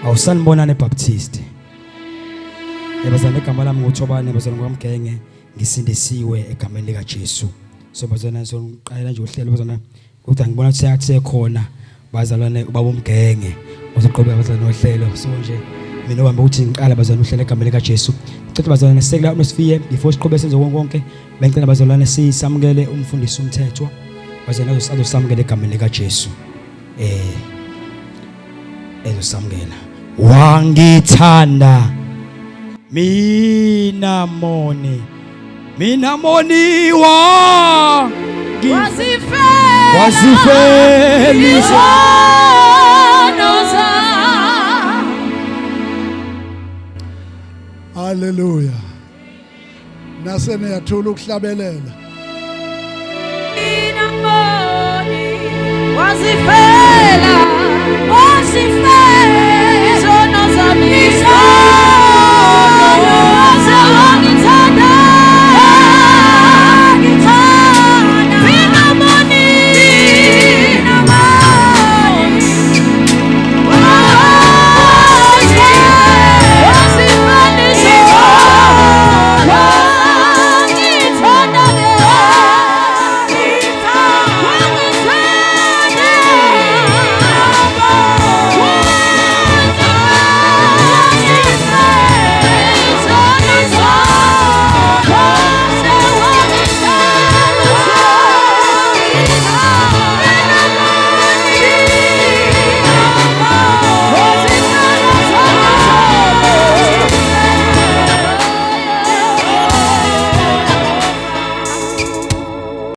awusanibonane Baptist ebazana igama lami ngoThobane bazana ngoMgenge ngisindisiwe egameni lika Jesu so bazana soqala nje uhlelo bazana ukuthi ngibona ukuthi siyakhona bazalwane ubaba uMgenge uzoqhubeka bazana nohlelo so nje mina ubamba ukuthi ngiqala bazana uhlelo egameni lika Jesu citha bazana sekela atmosphere before siqhubeke senze konke bengicela bazalwane sisamukele umfundisi umthetho bazana azosamukela egameni lika Jesu ezosamukela wangithanda mina moni wasifelisa haleluya nasene yathula ukuhlabelela mina moni wasifela